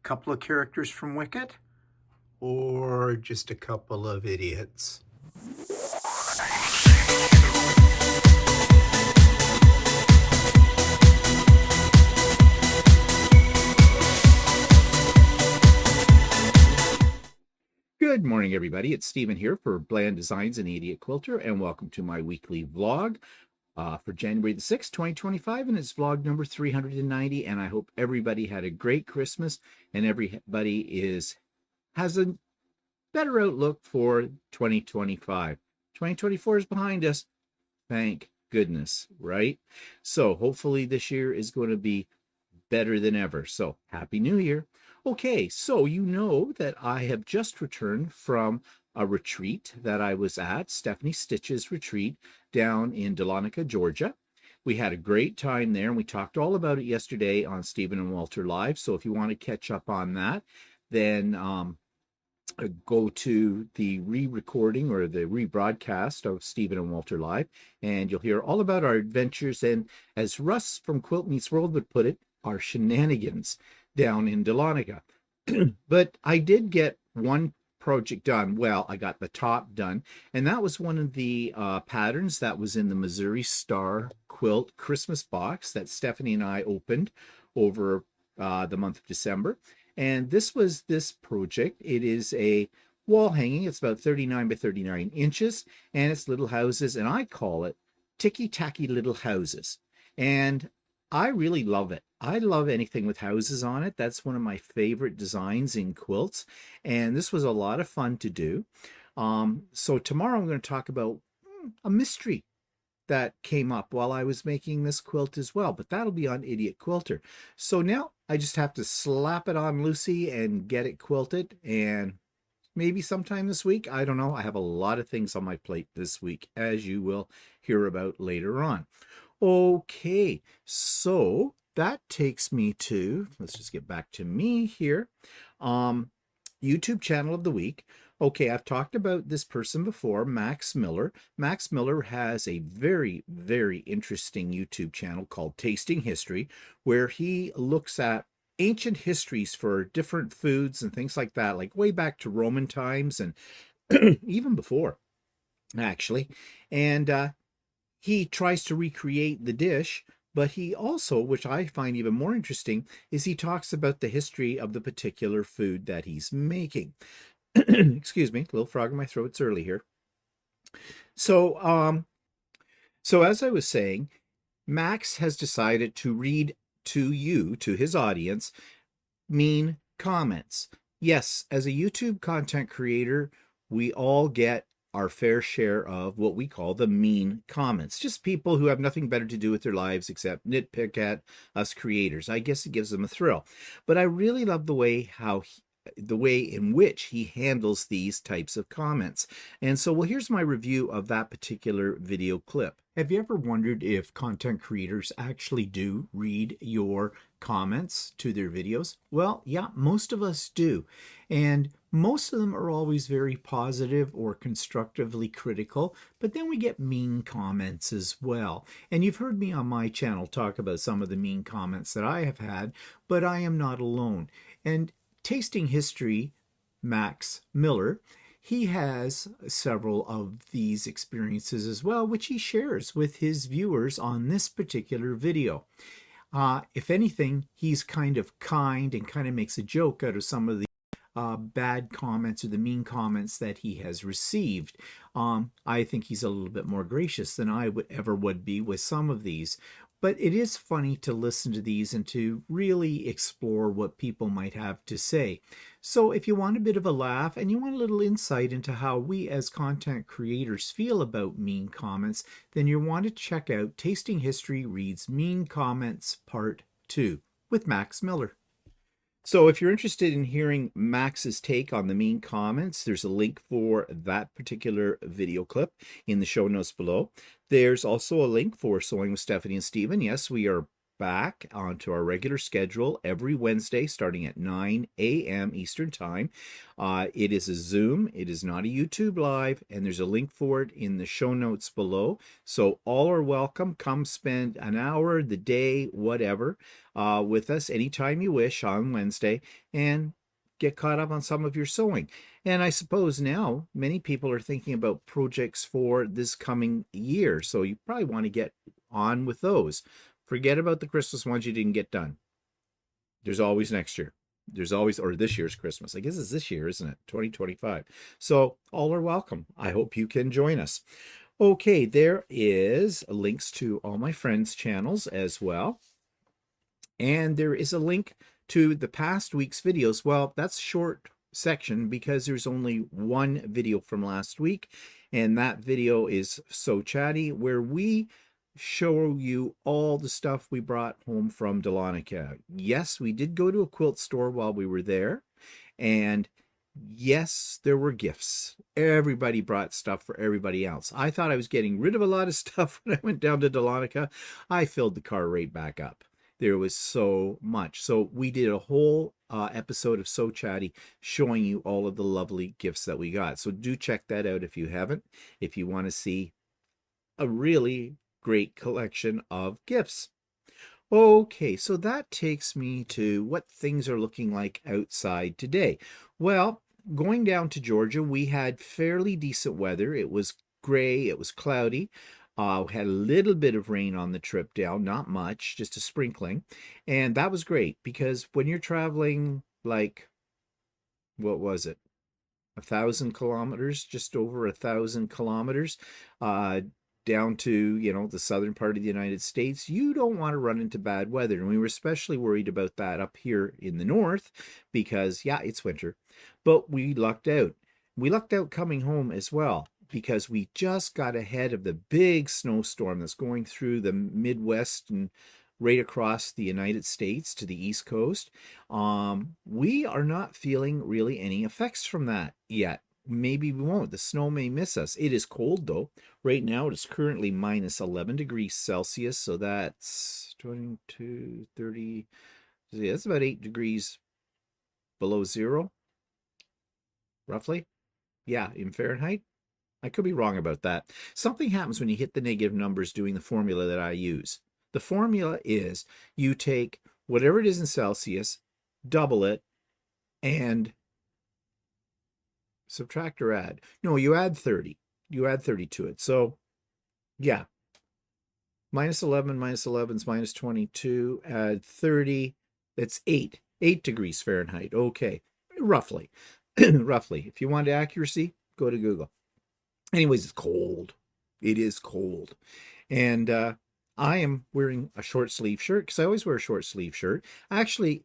couple of characters from Wicked, or just a couple of idiots? Good morning, everybody. It's Stephen here for Bland Designs and Idiot Quilter, and welcome to my weekly vlog for January the 6th, 2025, and it's vlog number 390, and I hope everybody had a great Christmas and everybody has a better outlook for 2025. 2024 is behind us, thank goodness, right? So hopefully this year is going to be better than ever. So Happy New Year. Okay, so you know that I have just returned from a retreat that I was at, Stephanie Stitch's retreat down in Dahlonega, Georgia. We had a great time there, and we talked all about it yesterday on Stephen and Walter Live. So if you want to catch up on that, then go to the re-recording or the rebroadcast of Stephen and Walter Live, and you'll hear all about our adventures and, as Russ from Quilt Meets World would put it, our shenanigans down in Dahlonega. But I did get one project done. Well, I got the top done, and that was one of the patterns that was in the Missouri Star Quilt Christmas box that Stephanie and I opened over the month of December. And this was this project. It is a wall hanging. It's about 39 by 39 inches, and it's little houses, and I call it ticky-tacky little houses. And I really love it. I love anything with houses on it. That's one of my favorite designs in quilts, and this was a lot of fun to do. So tomorrow I'm going to talk about a mystery that came up while I was making this quilt as well, but that'll be on Idiot Quilter. So now I just have to slap it on Lucy and get it quilted, and maybe sometime this week, I don't know. I have a lot of things on my plate this week, as you will hear about later on. Okay, so that takes me to, let's just get back to me here, YouTube channel of the week. Okay, I've talked about this person before, Max Miller. Max Miller has a very, very interesting YouTube channel called Tasting History, where he looks at ancient histories for different foods and things like that, like way back to Roman times and even before, actually. And he tries to recreate the dish, but he also, which I find even more interesting, is he talks about the history of the particular food that he's making. Excuse me, a little frog in my throat. It's early here. So as I was saying, Max has decided to read to you, to his audience, mean comments. Yes, as a YouTube content creator, we all get our fair share of what we call the mean comments. Just people who have nothing better to do with their lives except nitpick at us creators. I guess it gives them a thrill. But I really love the way in which he handles these types of comments. And so, well, here's my review of that particular video clip. Have you ever wondered if content creators actually do read your comments to their videos? Well, yeah, most of us do. And most of them are always very positive or constructively critical, but then we get mean comments as well. And you've heard me on my channel talk about some of the mean comments that I have had, but I am not alone. And Tasting History, Max Miller, he has several of these experiences as well, which he shares with his viewers on this particular video. If anything, he's kind of kind and kind of makes a joke out of some of the bad comments or the mean comments that he has received. I think he's a little bit more gracious than I would be with some of these. But it is funny to listen to these and to really explore what people might have to say. So if you want a bit of a laugh and you want a little insight into how we as content creators feel about mean comments, then you want to check out Tasting History Reads Mean Comments Part 2 with Max Miller. So if you're interested in hearing Max's take on the mean comments, there's a link for that particular video clip in the show notes below. There's also a link for Sewing with Stephanie and Stephen. Yes, we are back onto our regular schedule every Wednesday starting at 9 a.m. Eastern Time. It is a Zoom. It is not a YouTube Live, and there's a link for it in the show notes below. So all are welcome. Come spend an hour, the day, whatever, with us anytime you wish on Wednesday and get caught up on some of your sewing. And I suppose now many people are thinking about projects for this coming year. So you probably want to get on with those. Forget about the Christmas ones you didn't get done. There's always next year. There's always, or this year's Christmas. I guess it's this year, isn't it? 2025. So all are welcome. I hope you can join us. Okay, there is links to all my friends' channels as well. And there is a link to the past week's videos. Well, that's short section because there's only one video from last week, and that video is So Chatty, where we show you all the stuff we brought home from Dahlonega. Yes, we did go to a quilt store while we were there, and yes, there were gifts. Everybody brought stuff for everybody else. I thought I was getting rid of a lot of stuff when I went down to Dahlonega. I filled the car right back up. There was so much. So we did a whole episode of So Chatty showing you all of the lovely gifts that we got. So do check that out if you haven't, if you want to see a really great collection of gifts. Okay, so that takes me to what things are looking like outside today. Well, going down to Georgia, we had fairly decent weather. It was gray, it was cloudy. We had a little bit of rain on the trip down, not much, just a sprinkling. And that was great because when you're traveling like, what was it? 1,000 kilometers, just over 1,000 kilometers, down to, the southern part of the United States, you don't want to run into bad weather. And we were especially worried about that up here in the north because, yeah, it's winter. But we lucked out. We lucked out coming home as well because we just got ahead of the big snowstorm that's going through the Midwest and right across the United States to the East Coast. We are not feeling really any effects from that yet. Maybe we won't. The snow may miss us. It is cold though. Right now it is currently minus 11 degrees Celsius. So that's 22, 30. Yeah, that's about 8 degrees below zero, roughly. Yeah, in Fahrenheit. I could be wrong about that. Something happens when you hit the negative numbers doing the formula that I use. The formula is you take whatever it is in Celsius, double it, and subtract or add. No, you add 30. You add 30 to it. So, yeah. Minus 11 is minus 22. Add 30. That's 8. 8 degrees Fahrenheit. Okay. Roughly. Roughly. If you want accuracy, go to Google. Anyways, it's cold. It is cold. And I am wearing a short sleeve shirt because I always wear a short sleeve shirt. Actually,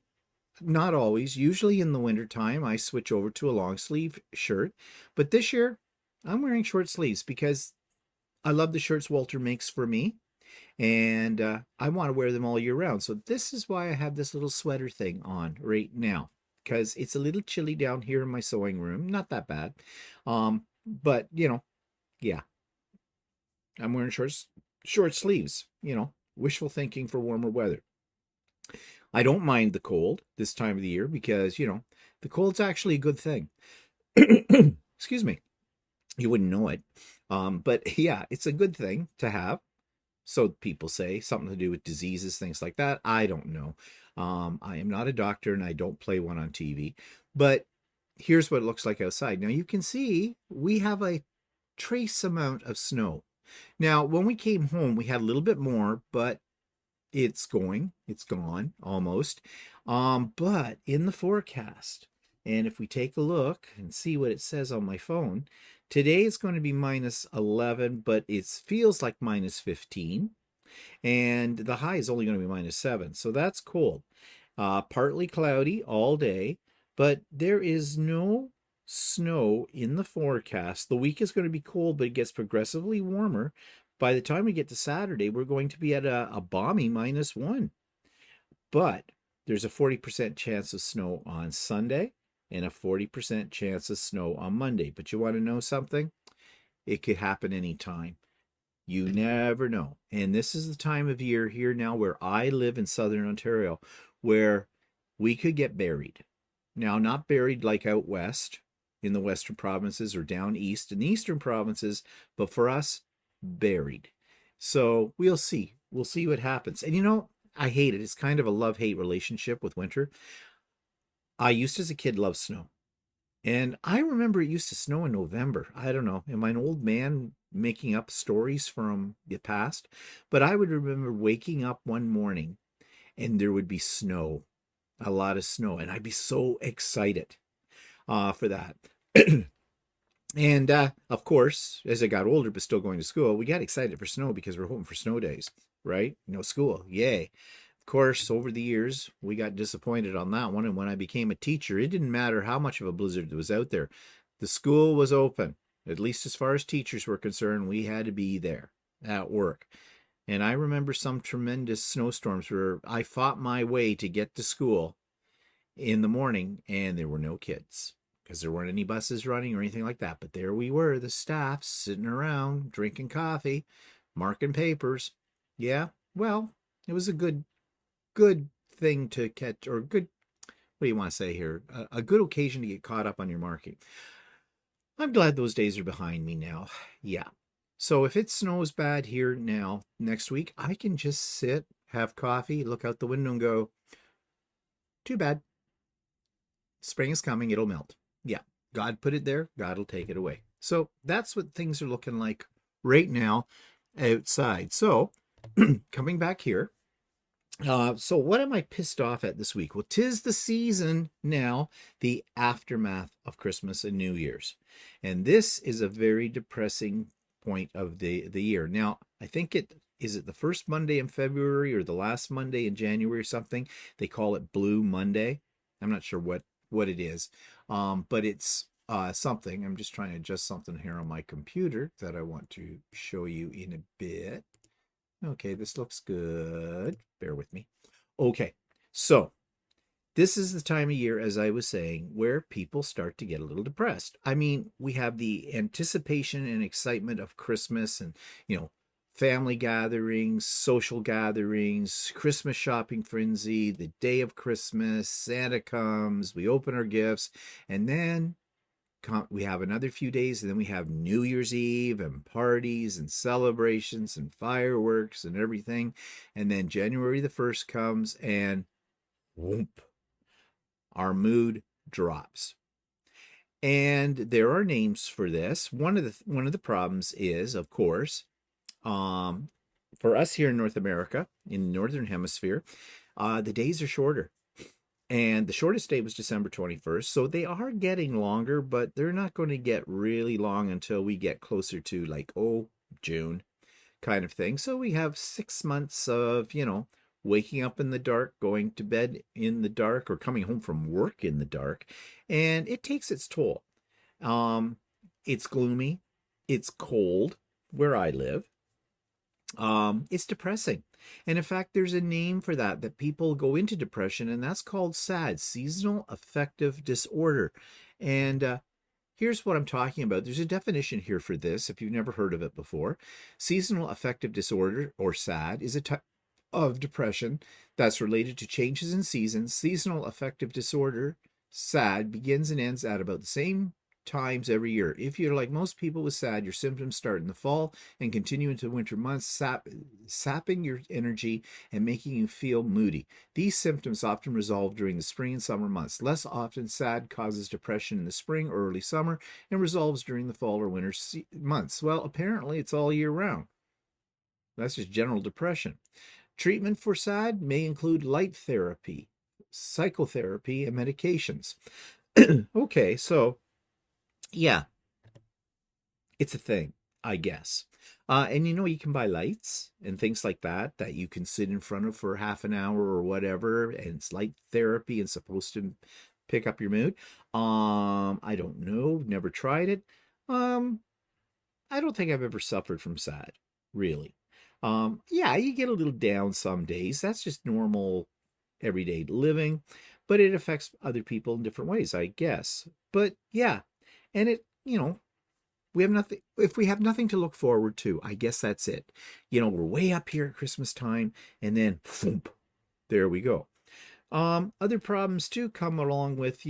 not always. Usually in the wintertime, I switch over to a long sleeve shirt. But this year, I'm wearing short sleeves because I love the shirts Walter makes for me. And I want to wear them all year round. So this is why I have this little sweater thing on right now. Because it's a little chilly down here in my sewing room. Not that bad. But, yeah. I'm wearing short sleeves, wishful thinking for warmer weather. I don't mind the cold this time of the year because, the cold's actually a good thing. Excuse me. You wouldn't know it. But yeah, it's a good thing to have. So people say something to do with diseases, things like that. I don't know. I am not a doctor and I don't play one on TV. But here's what it looks like outside. Now you can see we have a trace amount of snow. Now, when we came home, we had a little bit more, but it's gone almost. But in the forecast, and if we take a look and see what it says on my phone, today it's going to be minus 11, but it feels like minus 15. And the high is only going to be minus 7. So that's cold. Partly cloudy all day, but there is no snow in the forecast. The week is going to be cold, but it gets progressively warmer. By the time we get to Saturday, we're going to be at a balmy minus 1. But there's a 40% chance of snow on Sunday and a 40% chance of snow on Monday. But you want to know something? It could happen anytime. You never know. And this is the time of year here now where I live in southern Ontario where we could get buried. Now, not buried like out west in the western provinces or down east in the eastern provinces, but for us, buried. So we'll see. We'll see what happens. And I hate it. It's kind of a love-hate relationship with winter. I used to, as a kid, love snow. And I remember it used to snow in November. I don't know. Am I an old man making up stories from the past? But I would remember waking up one morning and there would be snow, a lot of snow. And I'd be so excited for that. And of course, as I got older, but still going to school, we got excited for snow because we're hoping for snow days, right? No school. Yay. Of course, over the years, we got disappointed on that one. And when I became a teacher, it didn't matter how much of a blizzard was out there. The school was open. At least as far as teachers were concerned, we had to be there at work. And I remember some tremendous snowstorms where I fought my way to get to school in the morning and there were no kids because there weren't any buses running or anything like that. But there we were, the staff sitting around drinking coffee, marking papers. Yeah, well, it was a good thing to catch, or good, what do you want to say here? A good occasion to get caught up on your marking. I'm glad those days are behind me now. Yeah. So if it snows bad here now, next week, I can just sit, have coffee, look out the window and go, too bad. Spring is coming, it'll melt. Yeah. God put it there, God will take it away. So that's what things are looking like right now outside. So coming back here, so what am I pissed off at this week? Well, 'tis the season now, the aftermath of Christmas and New Year's. And this is a very depressing point of the year. Now, I think it the first Monday in February or the last Monday in January or something. They call it Blue Monday. I'm not sure what it is. But it's something. I'm just trying to adjust something here on my computer that I want to show you in a bit. Okay, this looks good. Bear with me. Okay, so this is the time of year, as I was saying, where people start to get a little depressed. I mean, we have the anticipation and excitement of Christmas and, family gatherings, social gatherings, Christmas shopping frenzy, the day of Christmas, Santa comes, we open our gifts, and then we have another few days, and then we have New Year's Eve and parties and celebrations and fireworks and everything. And then January the 1st comes and whoop, our mood drops. And there are names for this. One of the problems is, of course, for us here in North America, in the Northern Hemisphere, the days are shorter. And the shortest day was December 21st. So they are getting longer, but they're not going to get really long until we get closer to June kind of thing. So we have 6 months of, waking up in the dark, going to bed in the dark, or coming home from work in the dark. And it takes its toll. It's gloomy. It's cold where I live. It's depressing. And in fact, there's a name for that people go into depression, and that's called SAD, seasonal affective disorder. And here's what I'm talking about. There's a definition here for this, if you've never heard of it before. Seasonal affective disorder, or SAD, is a type of depression that's related to changes in seasons. Seasonal affective disorder, SAD, begins and ends at about the same times every year. If you're like most people with SAD, your symptoms start in the fall and continue into winter months, sapping your energy and making you feel moody. These symptoms often resolve during the spring and summer months. Less often, SAD causes depression in the spring or early summer and resolves during the fall or winter months. Well, apparently it's all year round. That's just general depression. Treatment for SAD may include light therapy, psychotherapy, and medications. Okay, so yeah, it's a thing, I guess. And you can buy lights and things like that you can sit in front of for half an hour or whatever, and it's light therapy and supposed to pick up your mood. I don't know, never tried it. I don't think I've ever suffered from SAD, really. Yeah, you get a little down some days. That's just normal everyday living, but it affects other people in different ways, I guess. But yeah, and it, We have nothing. If we have nothing to look forward to, I guess that's it. We're way up here at Christmas time, and then thump, there we go. Other problems too come along with,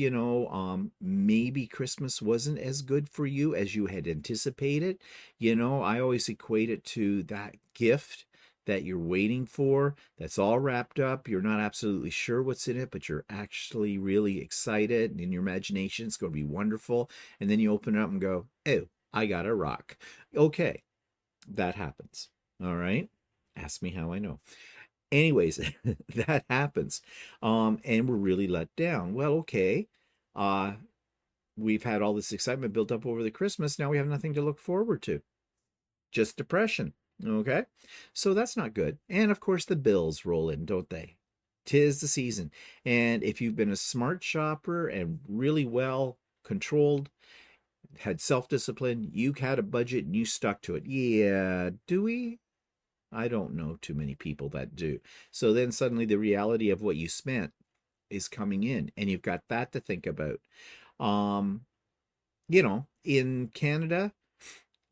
maybe Christmas wasn't as good for you as you had anticipated. I always equate it to that gift that you're waiting for, that's all wrapped up. You're not absolutely sure what's in it, but you're actually really excited, and in your imagination, it's going to be wonderful. And then you open it up and go, oh, I got a rock. Okay, that happens. All right. Ask me how I know. Anyways, that happens. And we're really let down. Well, okay. Uh, we've had all this excitement built up over the Christmas. Now we have nothing to look forward to. Just depression. Okay. So that's not good. And of course, the bills roll in, don't they? 'Tis the season. And if you've been a smart shopper and really well controlled, had self-discipline, you had a budget and you stuck to it. Yeah, do we? I don't know too many people that do. So then suddenly the reality of what you spent is coming in, and you've got that to think about. Um, in Canada,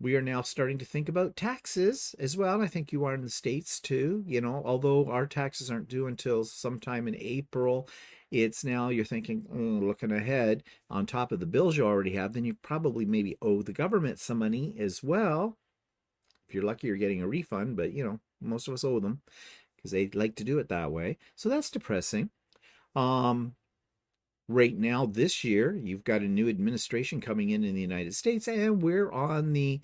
we are now starting to think about taxes as well. And I think you are in the States too. Although our taxes aren't due until sometime in April, it's now you're thinking, looking ahead, on top of the bills you already have, then you probably maybe owe the government some money as well. If you're lucky, you're getting a refund, but most of us owe them because they like to do it that way. So that's depressing. Um, right now, this year, you've got a new administration coming in the United States, and we're on the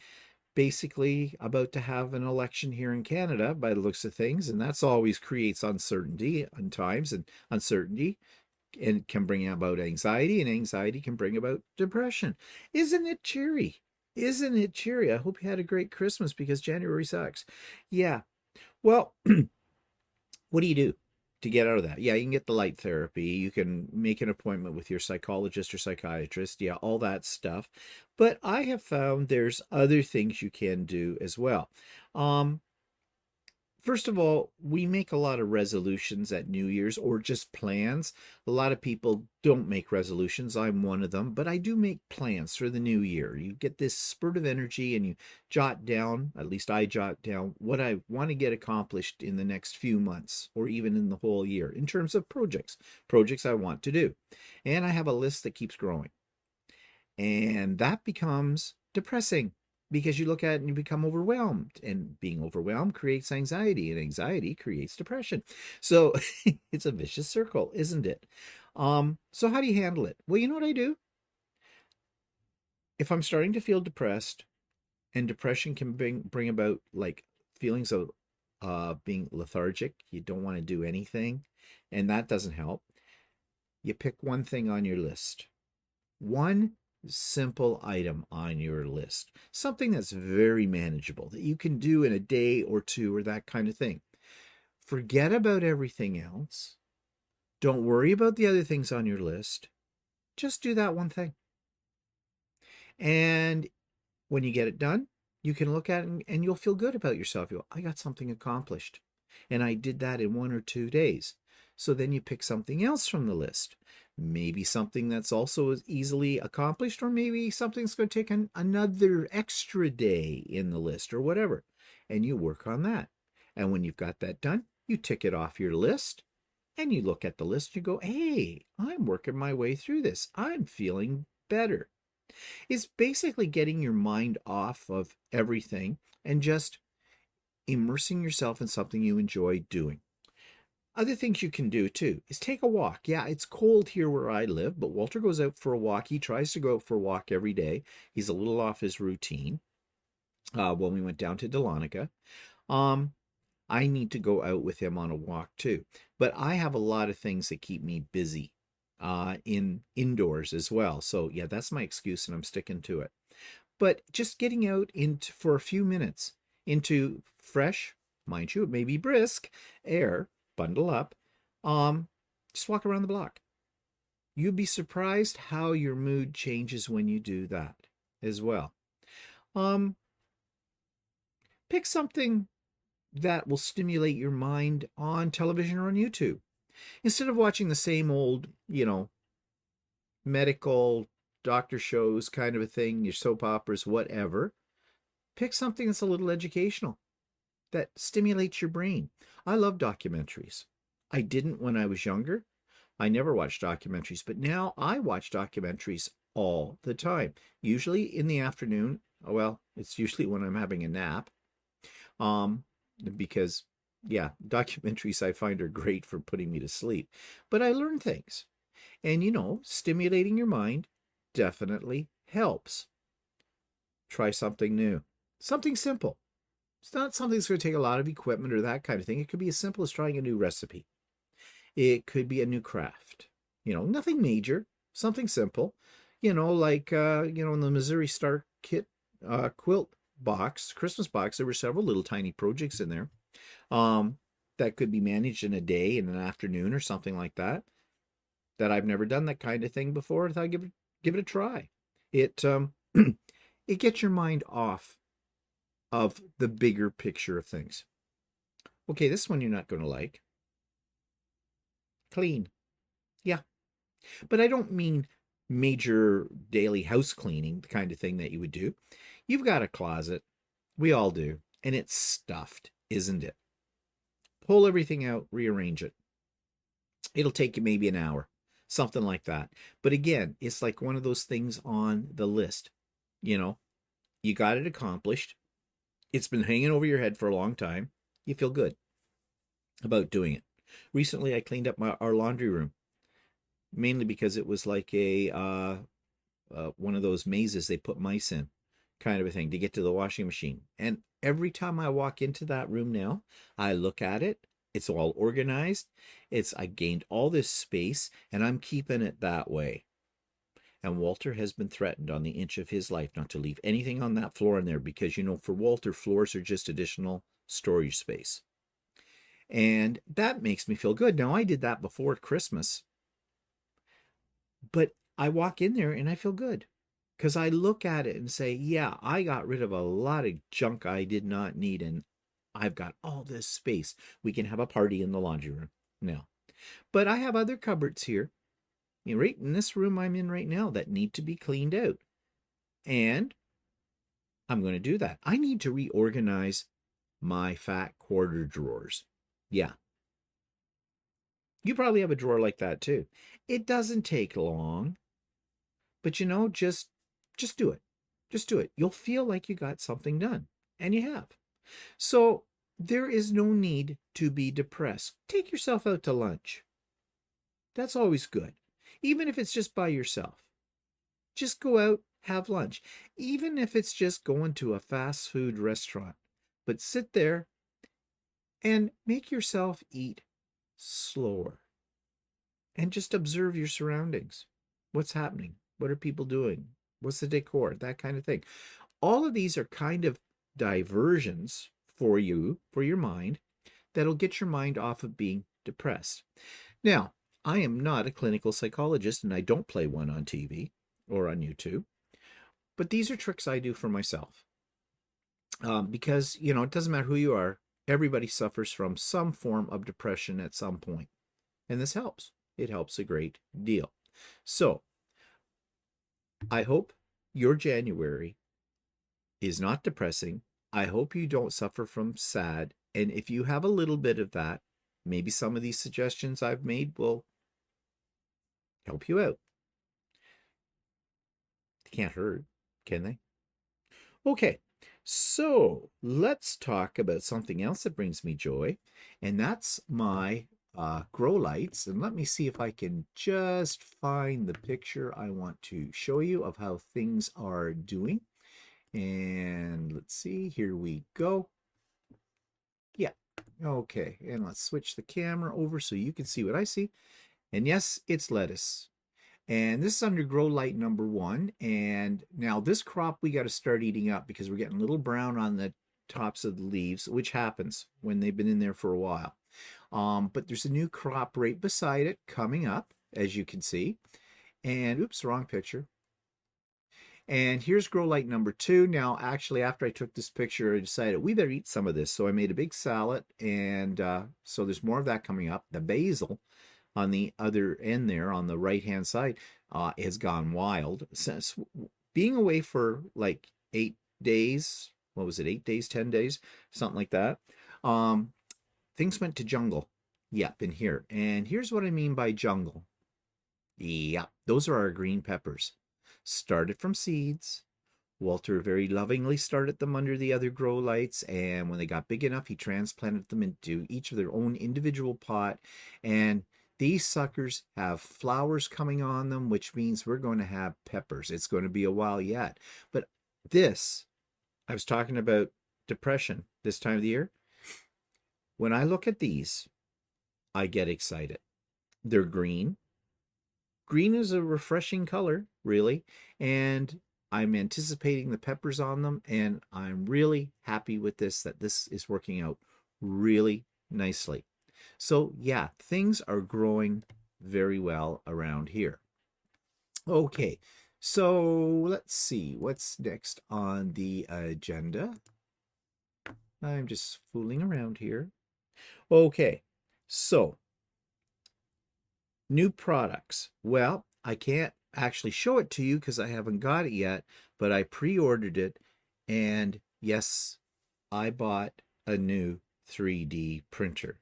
basically about to have an election here in Canada by the looks of things, and that's always creates uncertainty at times, and uncertainty and can bring about anxiety, and anxiety can bring about depression. Isn't it cheery? Isn't it cheery? I hope you had a great Christmas because January sucks. Yeah. Well, what do you do to get out of that? Yeah, you can get the light therapy. You can make an appointment with your psychologist or psychiatrist. Yeah, all that stuff. But I have found there's other things you can do as well. Um, First of all, we make a lot of resolutions at New Year's or just plans. A lot of people don't make resolutions. I'm one of them, but I do make plans for the new year. You get this spurt of energy and you jot down, at least I jot down, what I want to get accomplished in the next few months or even in the whole year in terms of projects I want to do. And I have a list that keeps growing. And that becomes depressing because you look at it and you become overwhelmed, and being overwhelmed creates anxiety, and anxiety creates depression. So it's a vicious circle, isn't it? So how do you handle it? Well, you know what I do? If I'm starting to feel depressed, and depression can bring about like feelings of being lethargic, you don't want to do anything, and that doesn't help. You pick one thing on your list. One simple item on your list, something that's very manageable that you can do in a day or two or that kind of thing. Forget about everything else. Don't worry about the other things on your list. Just do that one thing. And when you get it done, you can look at it and you'll feel good about yourself. You'll, I got something accomplished. And I did that in 1 or 2 days. So then you pick something else from the list. Maybe something that's also as easily accomplished, or maybe something's going to take another extra day in the list or whatever. And you work on that. And when you've got that done, you tick it off your list and you look at the list and you go, hey, I'm working my way through this. I'm feeling better. It's basically getting your mind off of everything and just immersing yourself in something you enjoy doing. Other things you can do too is take a walk. Yeah, it's cold here where I live, but Walter goes out for a walk. He tries to go out for a walk every day. He's a little off his routine. When we went down to Dahlonega, um, I need to go out with him on a walk too. But I have a lot of things that keep me busy in indoors as well. So yeah, that's my excuse, and I'm sticking to it. But just getting out into for a few minutes into fresh, mind you, it may be brisk air, bundle up, um, just walk around the block. You'd be surprised how your mood changes when you do that as well. Um, Pick something that will stimulate your mind on television or on YouTube. Instead of watching the same old, medical doctor shows kind of a thing, your soap operas, whatever. Pick something that's a little educational, that stimulates your brain. I love documentaries. I didn't when I was younger. I never watched documentaries, but now I watch documentaries all the time, usually in the afternoon. Well, it's usually when I'm having a nap. Um, because yeah, documentaries I find are great for putting me to sleep. But I learn things. And stimulating your mind definitely helps. Try something new. Something simple. It's not something that's going to take a lot of equipment or that kind of thing. It could be as simple as trying a new recipe. It could be a new craft. Nothing major, something simple. Like in the Missouri Star Kit quilt box, Christmas box, there were several little tiny projects in there that could be managed in a day, in an afternoon, or something like that. That I've never done that kind of thing before. I thought I'd give it a try. It it gets your mind off of the bigger picture of things. Okay, this one you're not going to like. Clean. Yeah. But I don't mean major daily house cleaning, the kind of thing that you would do. You've got a closet. We all do. And it's stuffed, isn't it? Pull everything out, rearrange it. It'll take you maybe an hour, something like that. But again, it's like one of those things on the list. You got it accomplished. It's been hanging over your head for a long time. You feel good about doing it. Recently, I cleaned up our laundry room, mainly because it was like one of those mazes they put mice in, kind of a thing, to get to the washing machine. And every time I walk into that room now, I look at it. It's all organized. I gained all this space, and I'm keeping it that way. And Walter has been threatened on the inch of his life not to leave anything on that floor in there because, for Walter, floors are just additional storage space. And that makes me feel good. Now, I did that before Christmas, but I walk in there and I feel good because I look at it and say, yeah, I got rid of a lot of junk I did not need, and I've got all this space. We can have a party in the laundry room now. But I have other cupboards here, right in this room I'm in right now, that need to be cleaned out. And I'm going to do that. I need to reorganize my fat quarter drawers. Yeah. You probably have a drawer like that too. It doesn't take long, but just do it. Just do it. You'll feel like you got something done, and you have. So there is no need to be depressed. Take yourself out to lunch. That's always good. Even if it's just by yourself. Just go out, have lunch. Even if it's just going to a fast food restaurant. But sit there and make yourself eat slower. And just observe your surroundings. What's happening? What are people doing? What's the decor? That kind of thing. All of these are kind of diversions for you, for your mind, that'll get your mind off of being depressed. Now, I am not a clinical psychologist, and I don't play one on TV or on YouTube, but these are tricks I do for myself. Because, it doesn't matter who you are, everybody suffers from some form of depression at some point. And this helps. It helps a great deal. So, I hope your January is not depressing. I hope you don't suffer from sad. And if you have a little bit of that, maybe some of these suggestions I've made will help you out. They can't hurt, can they? Okay, so let's talk about something else that brings me joy, and that's my grow lights. And let me see if I can just find the picture I want to show you of how things are doing. And let's see, here we go. Yeah, okay, and let's switch the camera over so you can see what I see. And yes, it's lettuce. And this is under grow light number 1. And now this crop we got to start eating up because we're getting a little brown on the tops of the leaves, which happens when they've been in there for a while. But there's a new crop right beside it coming up, as you can see. And oops, wrong picture. And here's grow light number 2. Now, actually, after I took this picture, I decided we better eat some of this. So I made a big salad, and so there's more of that coming up. The basil on the other end there on the right hand side has gone wild. Since being away for like 8 days, what was it, 8 days, 10 days, something like that, things went to jungle. Yep, in here. And here's what I mean by jungle. Yeah, those are our green peppers. Started from seeds. Walter very lovingly started them under the other grow lights, and when they got big enough, he transplanted them into each of their own individual pot. And these suckers have flowers coming on them, which means we're going to have peppers. It's going to be a while yet. But this, I was talking about depression this time of the year. When I look at these, I get excited. They're green. Green is a refreshing color, really, and I'm anticipating the peppers on them, and I'm really happy with this, that this is working out really nicely. So yeah, things are growing very well around here. Okay, so let's see what's next on the agenda. I'm just fooling around here. Okay, so new products. Well, I can't actually show it to you because I haven't got it yet, but I pre-ordered it, and yes, I bought a new 3D printer.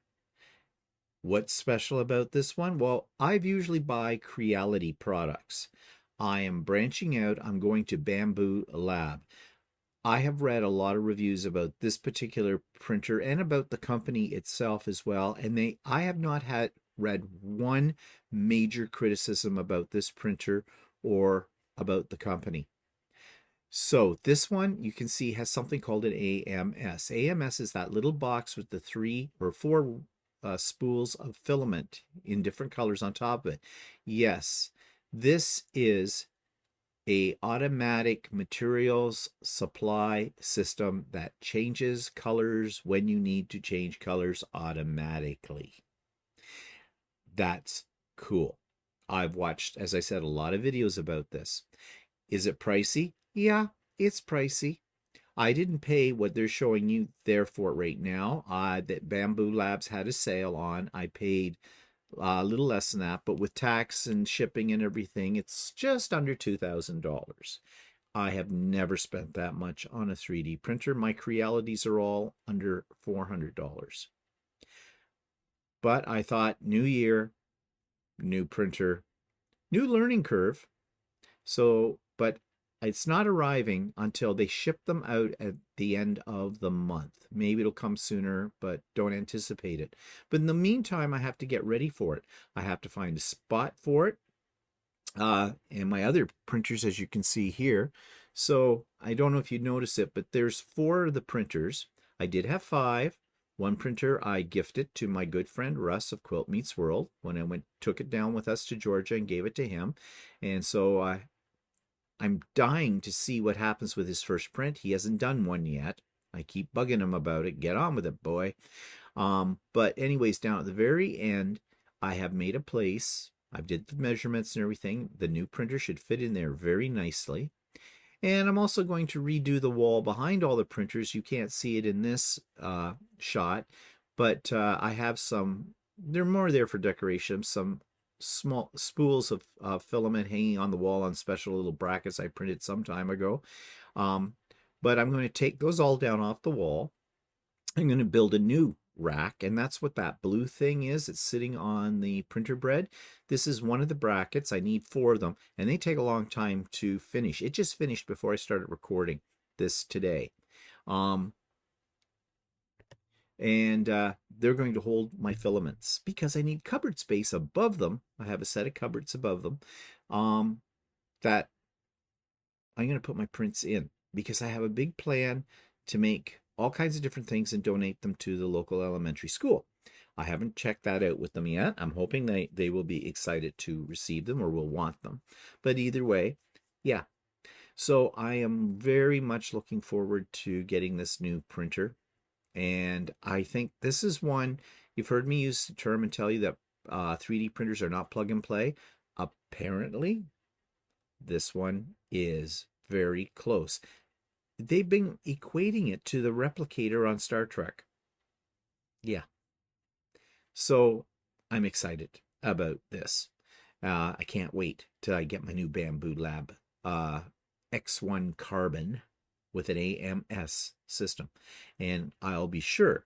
What's special about this one? Well, I've usually buy Creality products. I am branching out. I'm going to Bamboo Lab. I have read a lot of reviews about this particular printer and about the company itself as well, and I have not read one major criticism about this printer or about the company. So this one you can see has something called an AMS. AMS is that little box with the 3 or 4 spools of filament in different colors on top of it. Yes, this is a automatic materials supply system that changes colors when you need to change colors automatically. That's cool. I've watched, as I said, a lot of videos about this. Is it pricey? Yeah, it's pricey. I didn't pay what they're showing you there for it right now. That Bamboo Labs had a sale on. I paid a little less than that, but with tax and shipping and everything, it's just under $2,000. I have never spent that much on a 3D printer. My Crealities are all under $400. But I thought, new year, new printer, new learning curve. So, but it's not arriving until they ship them out at the end of the month. Maybe it'll come sooner, but don't anticipate it. But in the meantime, I have to get ready for it. I have to find a spot for it. And my other printers, as you can see here. So I don't know if you notice it, but there's 4 of the printers. I did have 5. One printer I gifted to my good friend Russ of Quilt Meets World when I took it down with us to Georgia and gave it to him. And so I'm dying to see what happens with his first print. He hasn't done one yet. I keep bugging him about it. Get on with it, boy. But anyways, down at the very end, I have made a place. I did the measurements and everything. The new printer should fit in there very nicely. And I'm also going to redo the wall behind all the printers. You can't see it in this shot, but I have some, they're more there for decoration, some small spools of filament hanging on the wall on special little brackets I printed some time ago. But I'm going to take those all down off the wall. I'm going to build a new rack, and that's what that blue thing is. It's sitting on the printer bed. This is one of the brackets. I need 4 of them, and they take a long time to finish. It just finished before I started recording this today. They're going to hold my filaments because I need cupboard space above them. I have a set of cupboards above them that I'm going to put my prints in because I have a big plan to make all kinds of different things and donate them to the local elementary school. I haven't checked that out with them yet. I'm hoping they will be excited to receive them or will want them. But either way, yeah. So I am very much looking forward to getting this new printer. And I think this is one, you've heard me use the term and tell you that 3D printers are not plug and play. Apparently, this one is very close. They've been equating it to the replicator on Star Trek. Yeah. So I'm excited. about this. I can't wait till I get my new Bamboo Lab X1 Carbon with an AMS system. And I'll be sure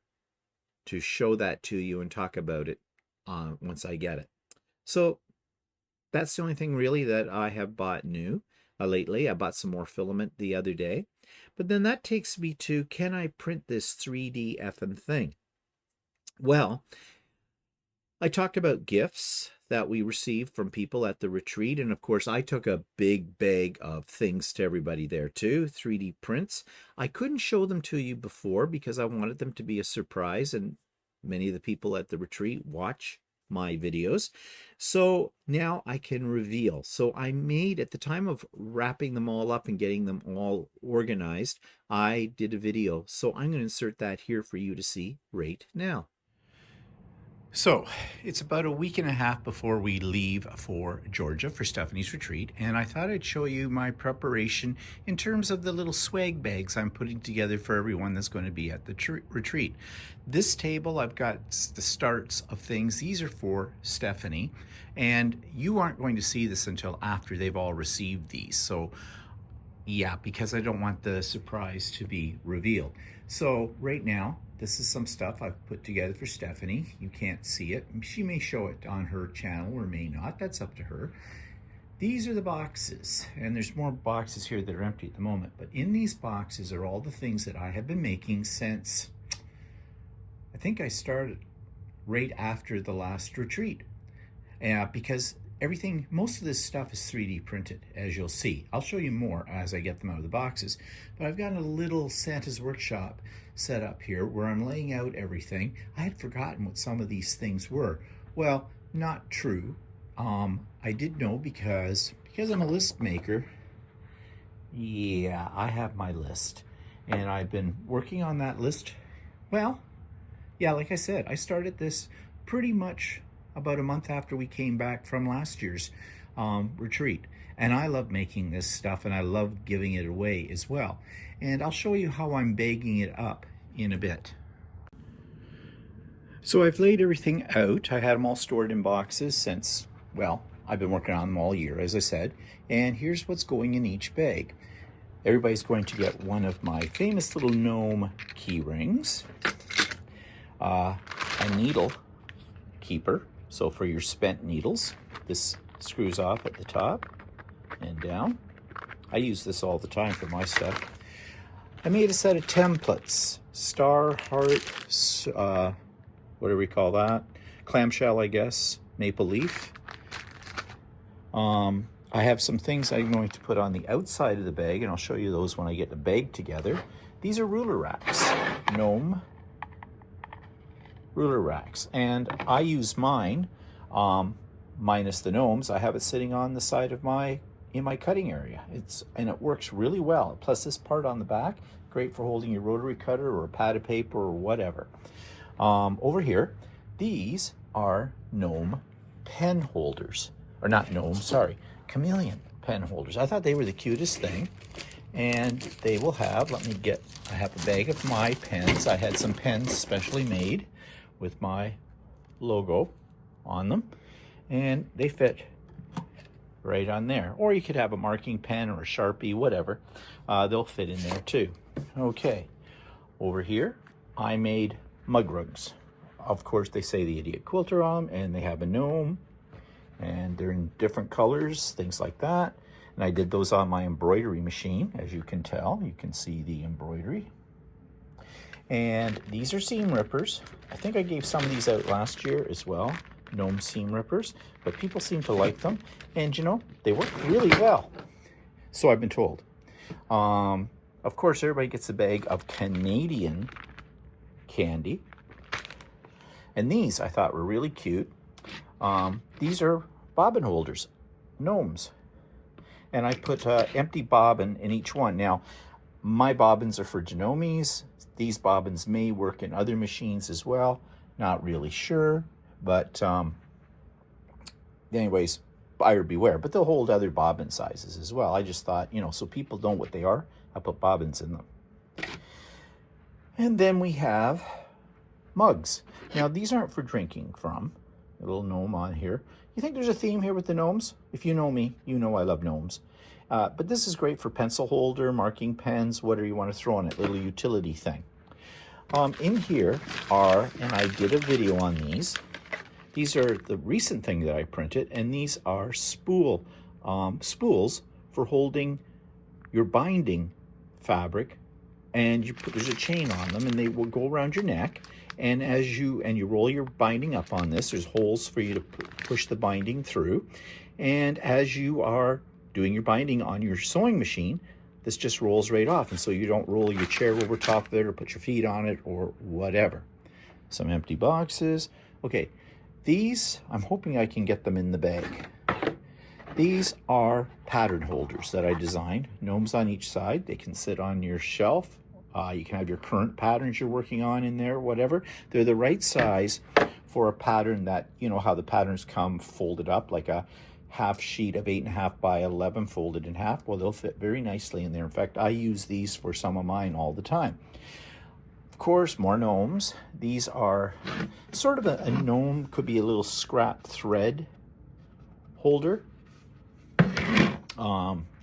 to show that to you and talk about it once I get it. So that's the only thing really that I have bought new lately. I bought some more filament the other day. But then that takes me to, can I print this 3D effing thing? Well, I talked about gifts that we received from people at the retreat. And of course, I took a big bag of things to everybody there too, 3D prints. I couldn't show them to you before because I wanted them to be a surprise. And many of the people at the retreat watch my videos. So now I can reveal. So I made, at the time of wrapping them all up and getting them all organized, I did a video. So I'm going to insert that here for you to see right now. So it's about a week and a half before we leave for Georgia for Stephanie's retreat, and I thought I'd show you my preparation in terms of the little swag bags I'm putting together for everyone that's going to be at the retreat. This table, I've got the starts of things. These are for Stephanie, and you aren't going to see this until after they've all received these. So yeah, because I don't want the surprise to be revealed. So right now, this is some stuff I've put together for Stephanie. You can't see it. She may show it on her channel or may not. That's up to her. These are the boxes, and there's more boxes here that are empty at the moment. But in these boxes are all the things that I have been making since, I think I started right after the last retreat. Because everything, most of this stuff is 3D printed, as you'll see. I'll show you more as I get them out of the boxes. But I've got a little Santa's workshop set up here where I'm laying out everything. I had forgotten what some of these things were. Well, not true. I did know because I'm a list maker. Yeah, I have my list. And I've been working on that list. Well, yeah, like I said, I started this pretty much about a month after we came back from last year's retreat. And I love making this stuff, and I love giving it away as well. And I'll show you how I'm bagging it up in a bit. So I've laid everything out. I had them all stored in boxes since, well, I've been working on them all year, as I said. And here's what's going in each bag. Everybody's going to get one of my famous little gnome key rings, a needle keeper. So for your spent needles, this screws off at the top and down. I use this all the time for my stuff. I made a set of templates, star, heart, what do we call that? Clamshell, I guess, maple leaf. I have some things I'm going to put on the outside of the bag, and I'll show you those when I get the bag together. These are ruler racks, gnome ruler racks, and I use mine minus the gnomes. I have it sitting on the side of in my cutting area. And it works really well. Plus this part on the back, great for holding your rotary cutter or a pad of paper or whatever. Over here, these are gnome pen holders, or not gnome, sorry, chameleon pen holders. I thought they were the cutest thing. And they will have, I have a bag of my pens. I had some pens specially made with my logo on them, and they fit right on there. Or you could have a marking pen or a Sharpie, whatever. They'll fit in there too. Okay, over here I made mug rugs. Of course, they say the Idiot Quilter on them, and they have a gnome, and they're in different colors, things like that. And I did those on my embroidery machine, as you can tell. You can see the embroidery. And these are seam rippers. I think I gave some of these out last year as well, gnome seam rippers, but people seem to like them. And you know, they work really well. So I've been told. Of course, everybody gets a bag of Canadian candy. And these I thought were really cute. These are bobbin holders, gnomes. And I put empty bobbin in each one. Now, my bobbins are for genomes. These bobbins may work in other machines as well. Not really sure, but anyways, buyer beware. But they'll hold other bobbin sizes as well. I just thought, you know, so people know what they are, I put bobbins in them. And then we have mugs. Now, these aren't for drinking from. a little gnome on here. You think there's a theme here with the gnomes? If you know me, you know I love gnomes. But this is great for pencil holder, marking pens, whatever you want to throw in it, little utility thing. In here are, and I did a video on these. These are the recent thing that I printed, and these are spools for holding your binding fabric, and there's a chain on them, and they will go around your neck. And as you roll your binding up on this, there's holes for you to push the binding through. And as you are doing your binding on your sewing machine, this just rolls right off, and so you don't roll your chair over top of it or put your feet on it or whatever. Some empty boxes. Okay, these, I'm hoping I can get them in the bag. These are pattern holders that I designed, gnomes on each side. They can sit on your shelf. You can have your current patterns you're working on in there, whatever. They're the right size for a pattern that, you know how the patterns come folded up, like a half sheet of 8.5 by 11 folded in half. Well, they'll fit very nicely in there. In fact, I use these for some of mine all the time. Of course, more gnomes. These are sort of a gnome, could be a little scrap thread holder.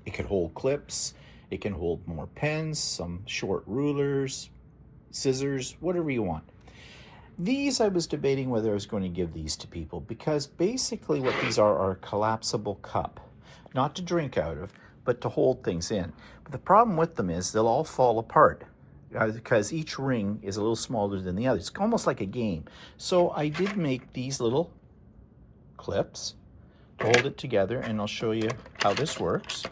It could hold clips. It can hold more pens, some short rulers, scissors, whatever you want. These, I was debating whether I was going to give these to people, because basically what these are a collapsible cup. Not to drink out of, but to hold things in. But the problem with them is they'll all fall apart because each ring is a little smaller than the other. It's almost like a game. So I did make these little clips to hold it together, and I'll show you how this works.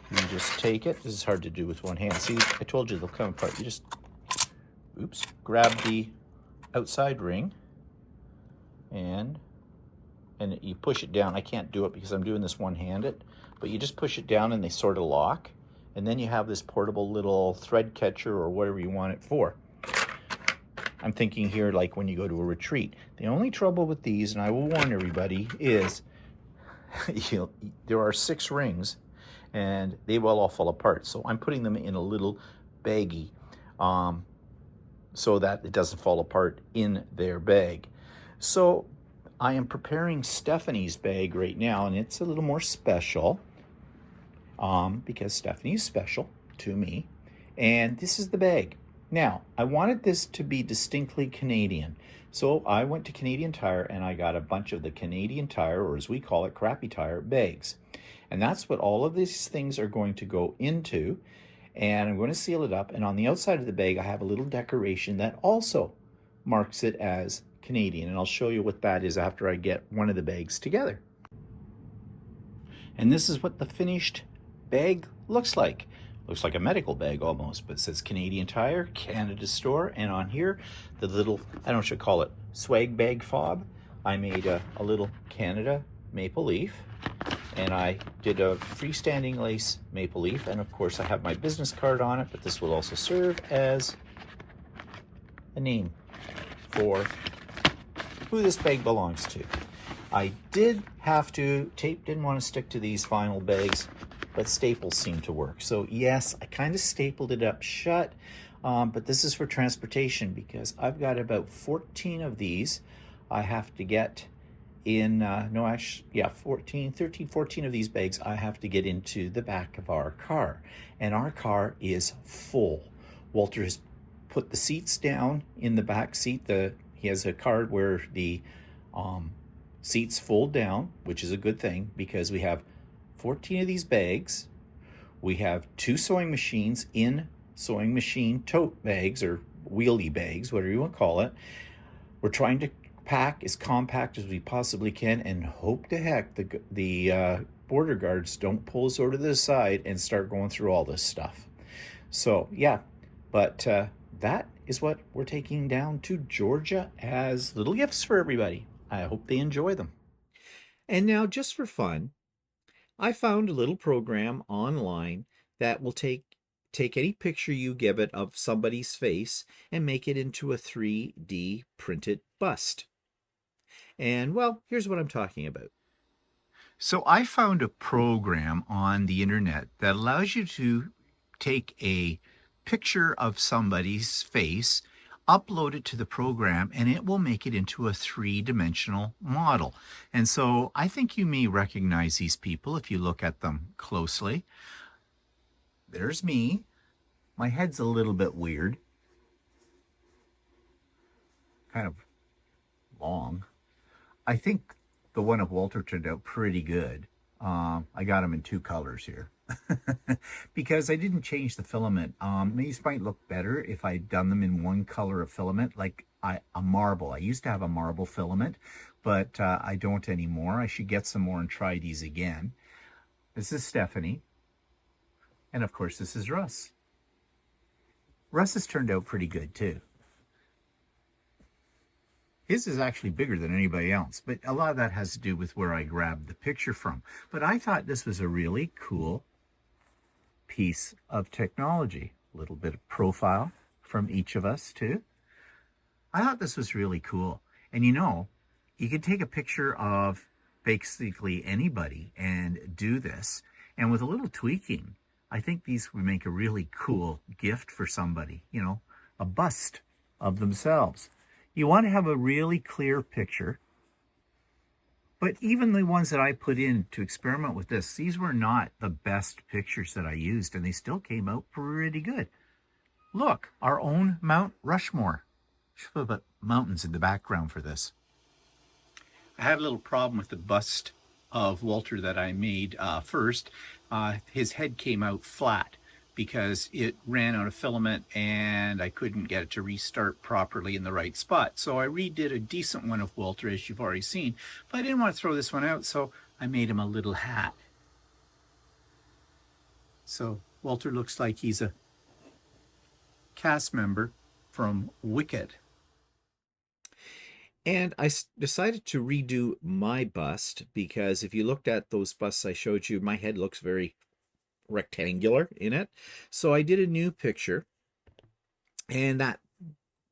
You just take it. This is hard to do with one hand. See, I told you they'll come apart. You just, grab the outside ring and you push it down. I can't do it because I'm doing this one-handed, but you just push it down and they sort of lock, and then you have this portable little thread catcher or whatever you want it for. I'm thinking here like when you go to a retreat. The only trouble with these, and I will warn everybody, is there are 6 rings and they will all fall apart. So I'm putting them in a little baggie so that it doesn't fall apart in their bag. So I am preparing Stephanie's bag right now, and it's a little more special because Stephanie's special to me. And this is the bag. Now, I wanted this to be distinctly Canadian. So I went to Canadian Tire and I got a bunch of the Canadian Tire, or as we call it, Crappy Tire bags. And that's what all of these things are going to go into. And I'm going to seal it up. And on the outside of the bag, I have a little decoration that also marks it as Canadian. And I'll show you what that is after I get one of the bags together. And this is what the finished bag looks like. Looks like a medical bag almost, but it says Canadian Tire, Canada Store. And on here, the little, I don't know what you call it, swag bag fob. I made a little Canada maple leaf. And I did a freestanding lace maple leaf, and of course I have my business card on it, but this will also serve as a name for who this bag belongs to. I did have to, tape didn't want to stick to these vinyl bags, but staples seem to work. So yes, I kind of stapled it up shut, but this is for transportation because I've got about 14 of these I have to get in, 14 of these bags I have to get into the back of our car. And our car is full. Walter has put the seats down in the back seat. He has a card where the seats fold down, which is a good thing because we have 14 of these bags. We have 2 sewing machines in sewing machine tote bags or wheelie bags, whatever you want to call it. We're trying to pack as compact as we possibly can and hope to heck the border guards don't pull us over to the side and start going through all this stuff. So yeah, but that is what we're taking down to Georgia as little gifts for everybody. I hope they enjoy them. And now, just for fun, I found a little program online that will take any picture you give it of somebody's face and make it into a 3D printed bust. And well, here's what I'm talking about. So I found a program on the internet that allows you to take a picture of somebody's face upload it to the program, and it will make it into a three-dimensional model. And so I think you may recognize these people if you look at them closely. There's me. My head's a little bit weird, kind of long. I think the one of Walter turned out pretty good. I got them in two colors here because I didn't change the filament. These might look better if I'd done them in one color of filament, like a marble. I used to have a marble filament, but I don't anymore. I should get some more and try these again. This is Stephanie. And of course, this is Russ. Russ has turned out pretty good too. His is actually bigger than anybody else, but a lot of that has to do with where I grabbed the picture from. But I thought this was a really cool piece of technology. A little bit of profile from each of us too. I thought this was really cool. And you know, you could take a picture of basically anybody and do this. And with a little tweaking, I think these would make a really cool gift for somebody, you know, a bust of themselves. You want to have a really clear picture, but even the ones that I put in to experiment with this, these were not the best pictures that I used, and they still came out pretty good. Look, our own Mount Rushmore. Should put the mountains in the background for this. I had a little problem with the bust of Walter that I made first. His head came out flat because it ran out of filament and I couldn't get it to restart properly in the right spot. So I redid a decent one of Walter, as you've already seen, but I didn't want to throw this one out, so I made him a little hat. So Walter looks like he's a cast member from Wicked. And I decided to redo my bust because if you looked at those busts I showed you, my head looks very rectangular in it. So I did a new picture, and that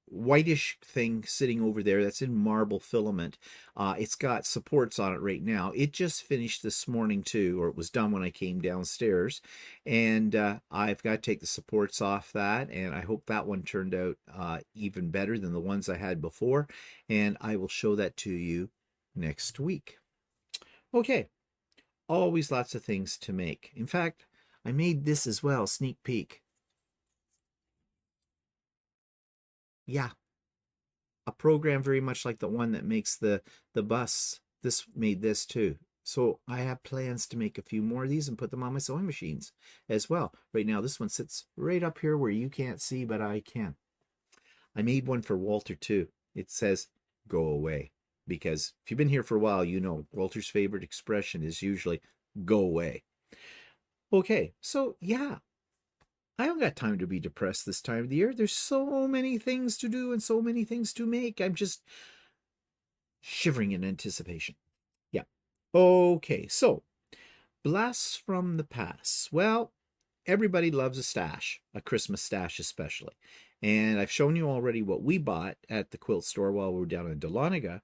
whitish thing sitting over there, that's in marble filament. It's got supports on it right now. It just finished this morning too, or it was done when I came downstairs. And I've got to take the supports off that, and I hope that one turned out even better than the ones I had before. And I will show that to you next week. Okay, always lots of things to make. In fact, I made this as well, sneak peek. Yeah, a program very much like the one that makes the bus. This made this too. So I have plans to make a few more of these and put them on my sewing machines as well. Right now, this one sits right up here where you can't see, but I can. I made one for Walter too. It says, "Go away." Because if you've been here for a while, you know Walter's favorite expression is usually, "Go away." Okay, so yeah, I don't got time to be depressed this time of the year. There's so many things to do and so many things to make. I'm just shivering in anticipation. Yeah. Okay, so blasts from the past. Well, everybody loves a stash, a Christmas stash especially. And I've shown you already what we bought at the quilt store while we were down in Dahlonega.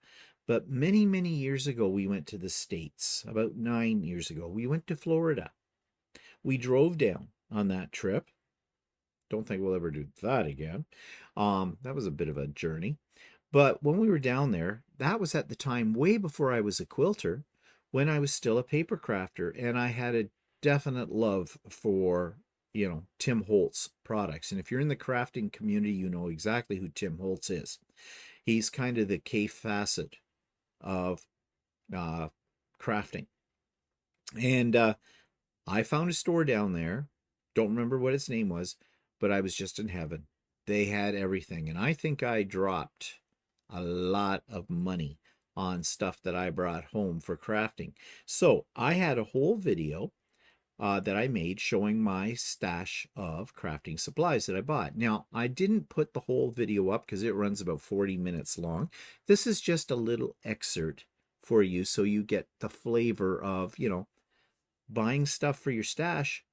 But many, many years ago, we went to the States. About 9 years ago, we went to Florida. We drove down on that trip. Don't think we'll ever do that again. That was a bit of a journey. But when we were down there, that was at the time way before I was a quilter, when I was still a paper crafter, and I had a definite love for, you know, Tim Holtz products. And if you're in the crafting community, you know exactly who Tim Holtz is. He's kind of the K facet of crafting. And I found a store down there. Don't remember what its name was, but I was just in heaven. They had everything. And I think I dropped a lot of money on stuff that I brought home for crafting. So I had a whole video that I made showing my stash of crafting supplies that I bought. Now, I didn't put the whole video up because it runs about 40 minutes long. This is just a little excerpt for you so you get the flavor of, you know, buying stuff for your stash,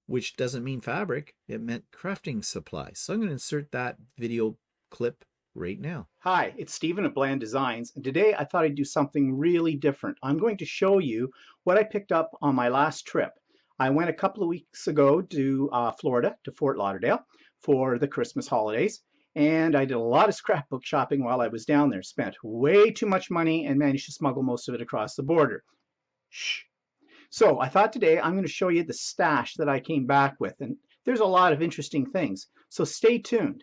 which doesn't mean fabric. It meant crafting supplies. So I'm going to insert that video clip right now. Hi, it's Stephen at Bland Designs, and today I thought I'd do something really different. I'm going to show you what I picked up on my last trip. I went a couple of weeks ago to Florida, to Fort Lauderdale, for the Christmas holidays, and I did a lot of scrapbook shopping while I was down there. Spent way too much money and managed to smuggle most of it across the border. Shh. So I thought today I'm going to show you the stash that I came back with, and there's a lot of interesting things. So stay tuned.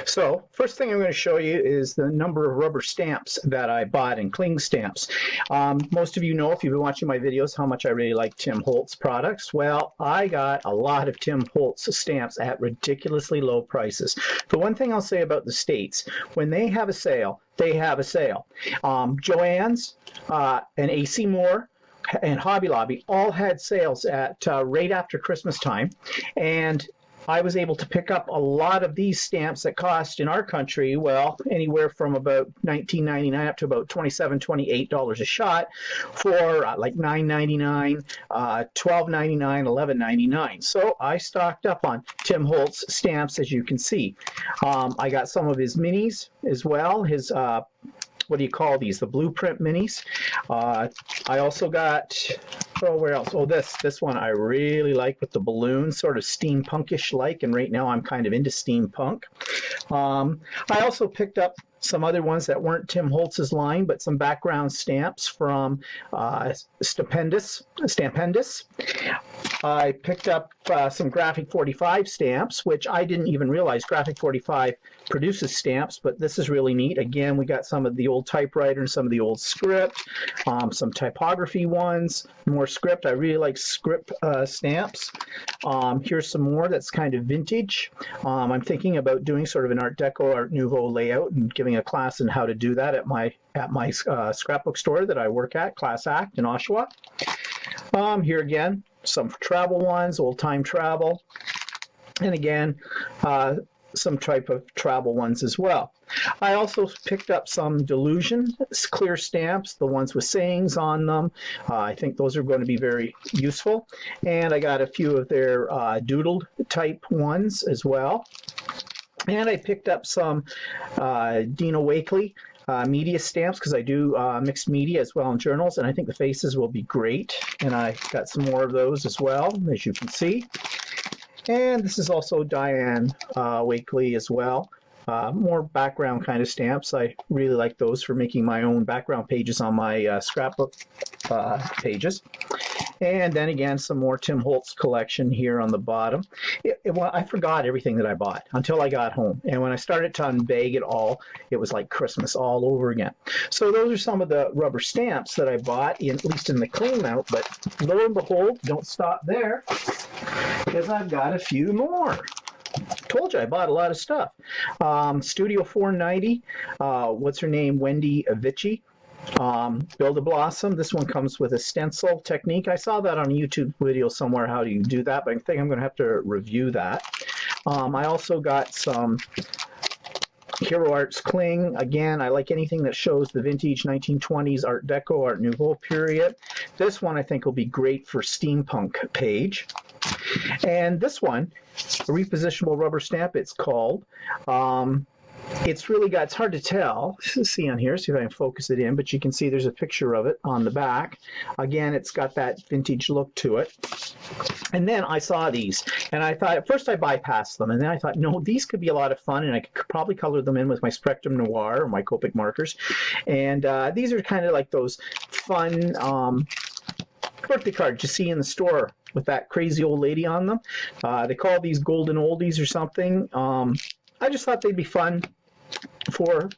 So first thing I'm going to show you is the number of rubber stamps that I bought and cling stamps. Most of you know, if you've been watching my videos, how much I really like Tim Holtz products. Well, I got a lot of Tim Holtz stamps at ridiculously low prices. The one thing I'll say about the States, when they have a sale, they have a sale. Joann's and AC Moore and Hobby Lobby all had sales at right after Christmas time, and I was able to pick up a lot of these stamps that cost in our country, well, anywhere from about $19.99 up to about $27, $28 a shot for like $9.99, $12.99, $11.99. So I stocked up on Tim Holtz stamps, as you can see. I got some of his minis as well, his what do you call these? The blueprint minis. I also got, oh, where else? Oh, this one I really like with the balloons, sort of steampunkish like, and right now I'm kind of into steampunk. I also picked up some other ones that weren't Tim Holtz's line, but some background stamps from Stampendous. I picked up some Graphic 45 stamps, which I didn't even realize Graphic 45 produces stamps, but this is really neat. Again, we got some of the old typewriter and some of the old script, some typography ones, more script. I really like script stamps. Here's some more that's kind of vintage. I'm thinking about doing sort of an Art Deco, Art Nouveau layout and giving a class in how to do that at my scrapbook store that I work at, Class Act in Oshawa. Here again, some travel ones, old time travel, and again, some type of travel ones as well. I also picked up some Delusion clear stamps, the ones with sayings on them. I think those are going to be very useful. And I got a few of their doodled type ones as well. And I picked up some Dina Wakley media stamps, because I do mixed media as well in journals, and I think the faces will be great. And I got some more of those as well, as you can see. And this is also Diane Wakley as well. More background kind of stamps. I really like those for making my own background pages on my scrapbook pages. And then again, some more Tim Holtz collection here on the bottom. I forgot everything that I bought until I got home. And when I started to unbag it all, it was like Christmas all over again. So those are some of the rubber stamps that I bought, at least in the clean out. But lo and behold, don't stop there, because I've got a few more. Told you I bought a lot of stuff. Studio 490, what's her name? Wendy Avicii. Build a Blossom. This one comes with a stencil technique. I saw that on a YouTube video somewhere, how do you do that, but I think I'm going to have to review that. I also got some Hero Arts Cling. Again, I like anything that shows the vintage 1920s Art Deco, Art Nouveau period. This one I think will be great for steampunk page. And this one, a repositionable rubber stamp, it's called. It's really got, it's hard to tell, see on here, see if I can focus it in, but you can see there's a picture of it on the back. Again, it's got that vintage look to it. And then I saw these, and I thought, at first I bypassed them, and then I thought, no, these could be a lot of fun, and I could probably color them in with my Spectrum Noir or my Copic markers. And these are kind of like those fun birthday cards you see in the store with that crazy old lady on them. They call these golden oldies or something. I just thought they'd be fun for,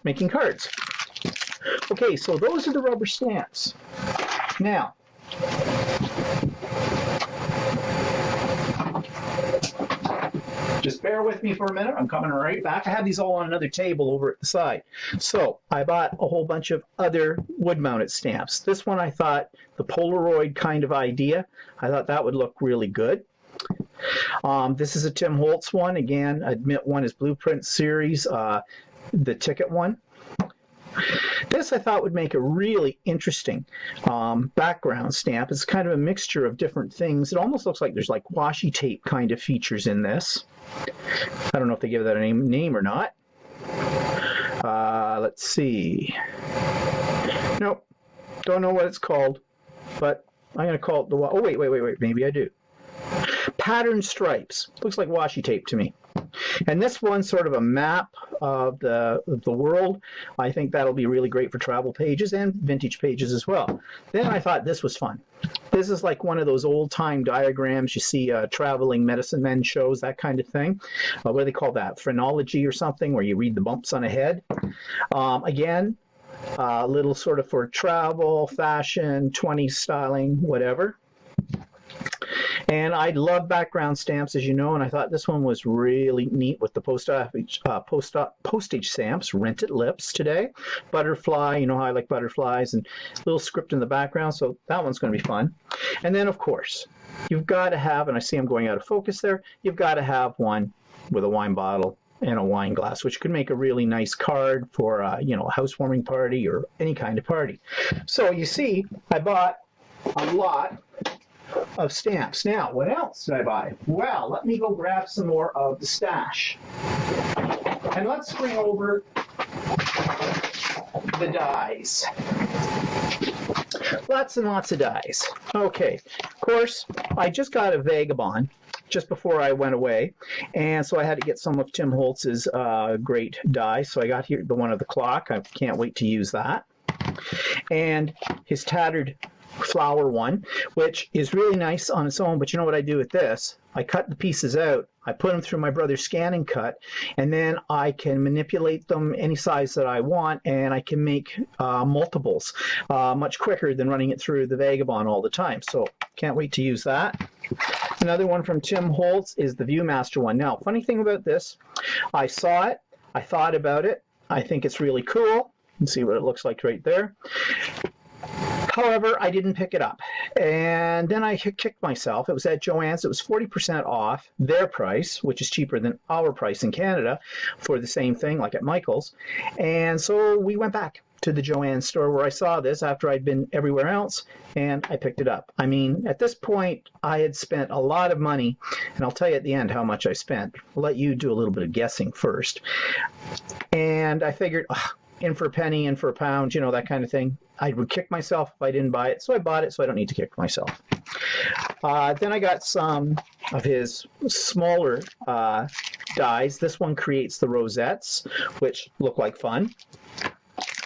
making cards. Okay, so those are the rubber stamps. Now, just bear with me for a minute. I'm coming right back. I have these all on another table over at the side. So I bought a whole bunch of other wood-mounted stamps. This one I thought, the Polaroid kind of idea, I thought that would look really good. This is a Tim Holtz one. Again, admit one is Blueprint Series, the ticket one. This I thought would make a really interesting background stamp. It's kind of a mixture of different things. It almost looks like there's like washi tape kind of features in this. I don't know if they give that a name or not. Let's see. Nope. Don't know what it's called, but I'm going to call it the... Oh, wait. Maybe I do. patterned stripes. Looks like washi tape to me. And this one's sort of a map of the world. I think that'll be really great for travel pages and vintage pages as well. Then I thought this was fun. This is like one of those old-time diagrams you see traveling medicine men shows, that kind of thing. What do they call that? Phrenology or something, where you read the bumps on a head. Again, a little sort of for travel, fashion, 20s styling, whatever. And I love background stamps, as you know, and I thought this one was really neat with the postage stamps, rented lips today. Butterfly, you know how I like butterflies, and a little script in the background, so that one's going to be fun. And then, of course, you've got to have, and I see I'm going out of focus there, you've got to have one with a wine bottle and a wine glass, which could make a really nice card for, a housewarming party or any kind of party. So you see, I bought a lot of stamps. Now, what else did I buy? Well, let me go grab some more of the stash. And let's bring over the dies. Lots and lots of dies. Okay, of course, I just got a Vagabond just before I went away, and so I had to get some of Tim Holtz's great die. So I got here the one of the clock. I can't wait to use that. And his tattered flower one, which is really nice on its own, but you know what I do with this? I cut the pieces out, I put them through my brother's scanning cut, and then I can manipulate them any size that I want, and I can make multiples much quicker than running it through the Vagabond all the time. So can't wait to use that. Another one from Tim Holtz is the Viewmaster one. Now, funny thing about this, I saw it, I thought about it, I think it's really cool. You can see what it looks like right there. However, I didn't pick it up. And then I kicked myself. It was at Joann's. It was 40% off their price, which is cheaper than our price in Canada for the same thing, like at Michael's. And so we went back to the Joann's store where I saw this after I'd been everywhere else, and I picked it up. I mean, at this point, I had spent a lot of money, and I'll tell you at the end how much I spent. I'll let you do a little bit of guessing first. And I figured, in for a penny, in for a pound, you know, that kind of thing. I would kick myself if I didn't buy it, so I bought it, so I don't need to kick myself. Then I got some of his smaller dies. This one creates the rosettes, which look like fun.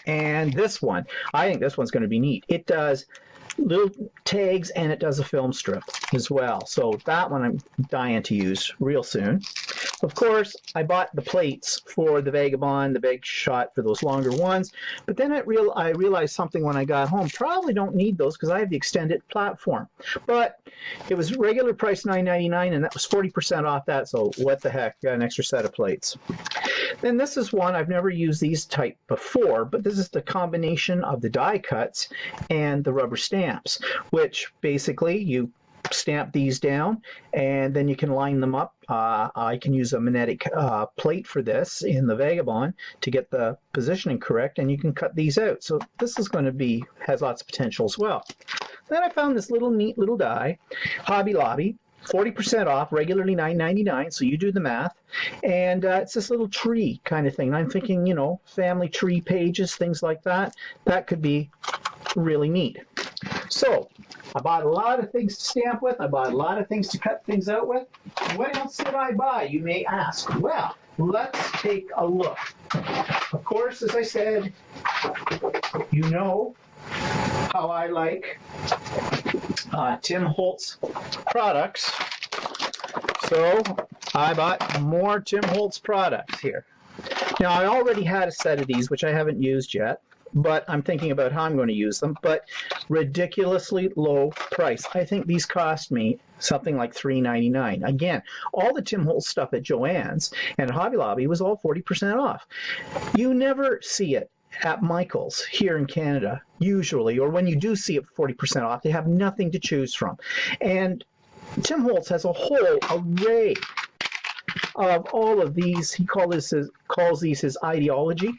And this one, I think this one's going to be neat. It does little tags, and it does a film strip as well. So that one I'm dying to use real soon. Of course, I bought the plates for the Vagabond, the big shot for those longer ones, but then I realized something when I got home. Probably don't need those because I have the extended platform. But it was regular price $9.99, and that was 40% off that, so what the heck, got an extra set of plates. Then this is one, I've never used these type before, but this is the combination of the die cuts and the rubber stamps, which basically you stamp these down and then you can line them up. I can use a magnetic plate for this in the Vagabond to get the positioning correct, and you can cut these out. So this is going to has lots of potential as well. Then I found this little neat little die, Hobby Lobby, 40% off, regularly $9.99, so you do the math. And it's this little tree kind of thing. And I'm thinking, you know, family tree pages, things like that. That could be really neat. So I bought a lot of things to stamp with. I bought a lot of things to cut things out with. What else did I buy, you may ask? Well, let's take a look. Of course, as I said, you know how I like Tim Holtz products. So I bought more Tim Holtz products here. Now, I already had a set of these, which I haven't used yet, but I'm thinking about how I'm going to use them. But ridiculously low price. I think these cost me something like $3.99. Again, all the Tim Holtz stuff at Joann's and Hobby Lobby was all 40% off. You never see it at Michael's here in Canada, usually, or when you do see it 40% off, they have nothing to choose from. And Tim Holtz has a whole array of all of these. He calls these his ideology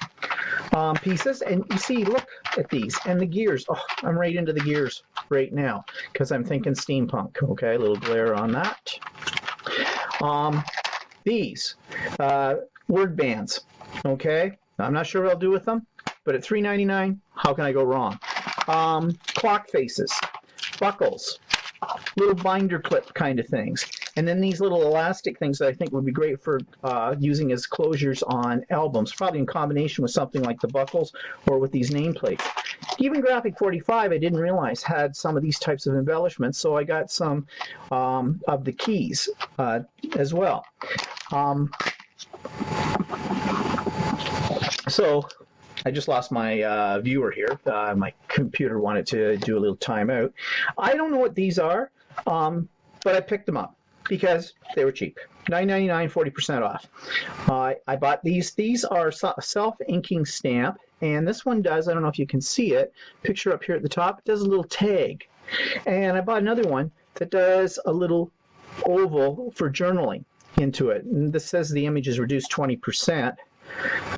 pieces. And you see, look at these. And the gears. Oh, I'm right into the gears right now because I'm thinking steampunk. Okay, a little glare on that. These word bands. Okay, I'm not sure what I'll do with them, but at $3.99, how can I go wrong? Clock faces, buckles, little binder clip kind of things. And then these little elastic things that I think would be great for using as closures on albums, probably in combination with something like the buckles or with these nameplates. Even Graphic 45, I didn't realize had some of these types of embellishments, so I got some of the keys as well. So I just lost my viewer here. My computer wanted to do a little timeout. I don't know what these are, but I picked them up because they were cheap. $9.99, 40% off. I bought these. These are self-inking stamp, and this one does, I don't know if you can see it, picture up here at the top, it does a little tag. And I bought another one that does a little oval for journaling into it. And this says the image is reduced 20%.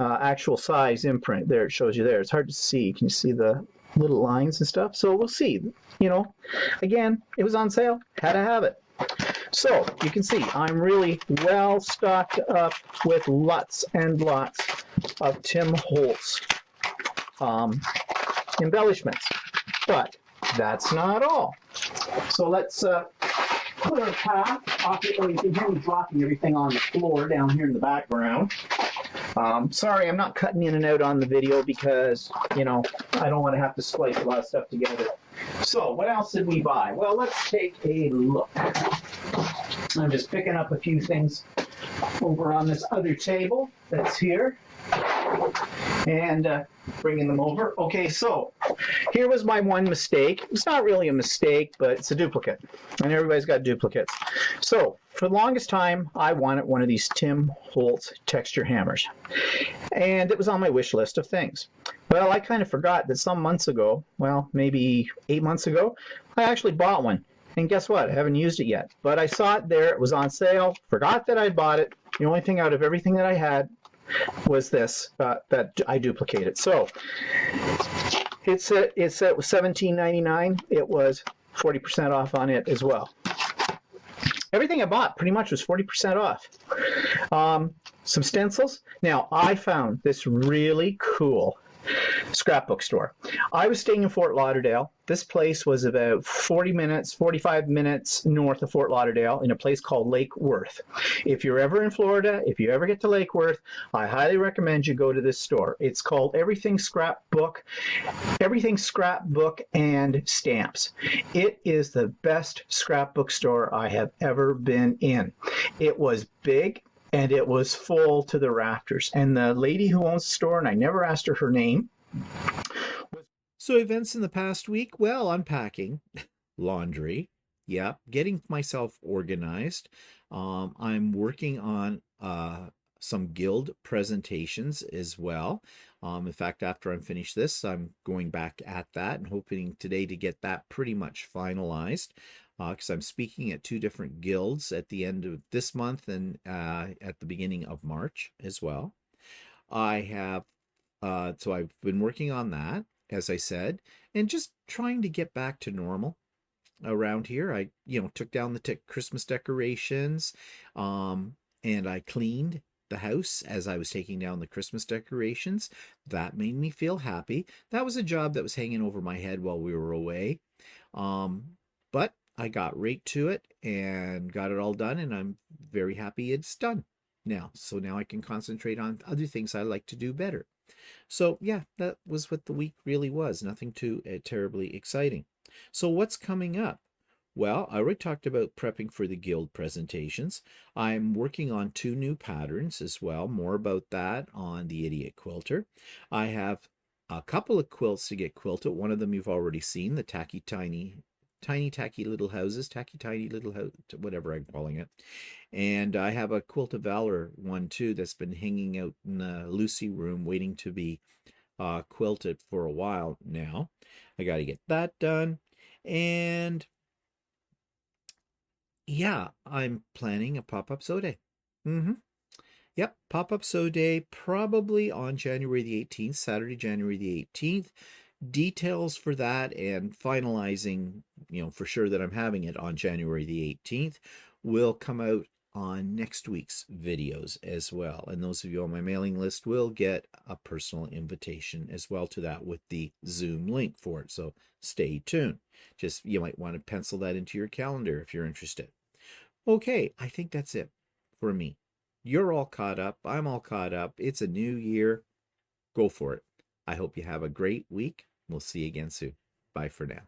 Actual size imprint. There, it shows you there. It's hard to see. Can you see the little lines and stuff? So we'll see. You know, again, it was on sale. Had to have it. So you can see I'm really well stocked up with lots and lots of Tim Holtz embellishments. But that's not all. So let's put our path off. You can hear me dropping everything on the floor down here in the background. Sorry, I'm not cutting in and out on the video because, you know, I don't want to have to splice a lot of stuff together. So, what else did we buy? Well, let's take a look. I'm just picking up a few things over on this other table that's here and bringing them over. Okay, so here was my one mistake. It's not really a mistake, but it's a duplicate, and everybody's got duplicates. So for the longest time, I wanted one of these Tim Holtz texture hammers, and it was on my wish list of things. Well, I kind of forgot that some months ago, well, maybe 8 months ago, I actually bought one. And guess what? I haven't used it yet. But I saw it there. It was on sale. Forgot that I bought it. The only thing out of everything that I had was this that I duplicated. So it said it was $17.99. It was 40% off on it as well. Everything I bought pretty much was 40% off. Some stencils. Now, I found this really cool scrapbook store. I was staying in Fort Lauderdale. This place was about 45 minutes north of Fort Lauderdale in a place called Lake Worth. If you're ever in Florida, if you ever get to Lake Worth, I highly recommend you go to this store. It's called Everything Scrapbook and Stamps. It is the best scrapbook store I have ever been in. It was big, and it was full to the rafters. And the lady who owns the store, and I never asked her name. So events in the past week, well, unpacking, laundry, yeah, getting myself organized. I'm working on some guild presentations as well. In fact, after I'm finished this, I'm going back at that and hoping today to get that pretty much finalized. Because I'm speaking at 2 different guilds at the end of this month and at the beginning of March as well. I have, so I've been working on that, as I said, and just trying to get back to normal around here. I, took down the Christmas decorations, and I cleaned the house as I was taking down the Christmas decorations. That made me feel happy. That was a job that was hanging over my head while we were away. But I got right to it and got it all done, and I'm very happy it's done now. So now I can concentrate on other things I like to do better. So yeah, that was what the week really was. Nothing too terribly exciting. So what's coming up? Well, I already talked about prepping for the guild presentations. I'm working on 2 new patterns as well. More about that on the Idiot Quilter. I have a couple of quilts to get quilted. One of them you've already seen, the tacky little houses, whatever I'm calling it. And I have a Quilt of Valor one too that's been hanging out in the Lucy room waiting to be quilted for a while now. I got to get that done. And yeah, I'm planning a pop-up sew day. Yep, pop-up sew day probably on January the 18th, Saturday, January the 18th. Details for that and finalizing, for sure that I'm having it on January the 18th will come out on next week's videos as well. And those of you on my mailing list will get a personal invitation as well to that with the Zoom link for it. So stay tuned. You might want to pencil that into your calendar if you're interested. Okay, I think that's it for me. You're all caught up. I'm all caught up. It's a new year. Go for it. I hope you have a great week. We'll see you again soon. Bye for now.